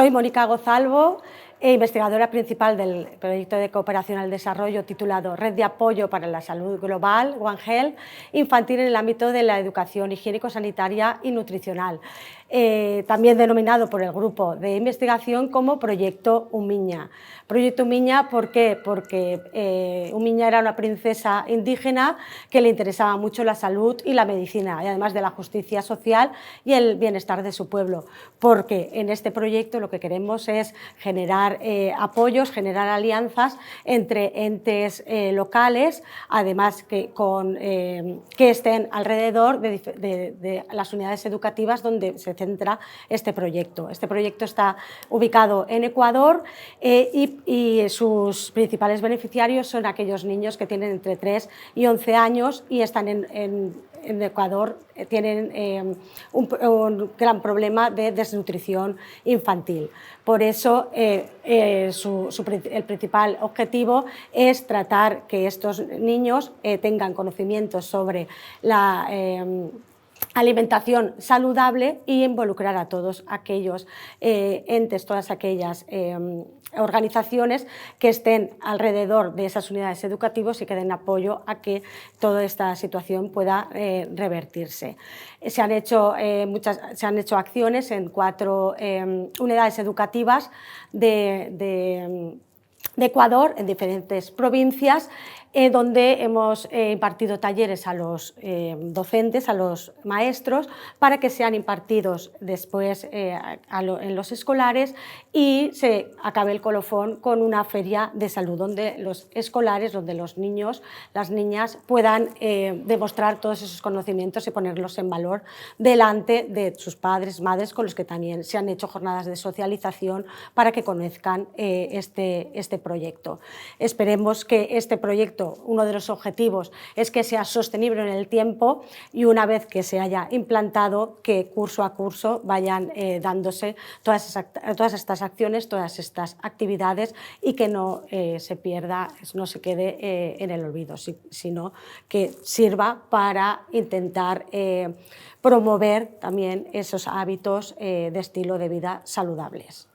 Soy Mónica Gozalvo, investigadora principal del proyecto de cooperación al desarrollo titulado Red de Apoyo para la Salud Global, One Health, infantil en el ámbito de la educación higiénico-sanitaria y nutricional, también denominado por el grupo de investigación como Proyecto Umiña. Proyecto Umiña, ¿por qué? Porque Umiña era una princesa indígena que le interesaba mucho la salud y la medicina, y además de la justicia social y el bienestar de su pueblo, porque en este proyecto lo que queremos es generar apoyos, generar alianzas entre entes locales, además que estén alrededor de las unidades educativas donde se centra este proyecto. Este proyecto está ubicado en Ecuador y sus principales beneficiarios son aquellos niños que tienen entre 3 y 11 años y están en Ecuador, tienen un gran problema de desnutrición infantil. Por eso el principal objetivo es tratar que estos niños tengan conocimientos sobre la alimentación saludable y involucrar a todos aquellos entes, todas aquellas organizaciones que estén alrededor de esas unidades educativas y que den apoyo a que toda esta situación pueda revertirse. Se han hecho acciones en 4 unidades educativas de Ecuador, en diferentes provincias, donde hemos impartido talleres a los docentes, a los maestros, para que sean impartidos después en los escolares y se acabe el colofón con una feria de salud donde los escolares, donde los niños, las niñas puedan demostrar todos esos conocimientos y ponerlos en valor delante de sus padres, madres, con los que también se han hecho jornadas de socialización para que conozcan este proyecto. Esperemos que este proyecto, uno de los objetivos es que sea sostenible en el tiempo y una vez que se haya implantado, que curso a curso vayan dándose todas estas acciones, todas estas actividades y que no se pierda, no se quede en el olvido, sino que sirva para intentar promover también esos hábitos de estilo de vida saludables.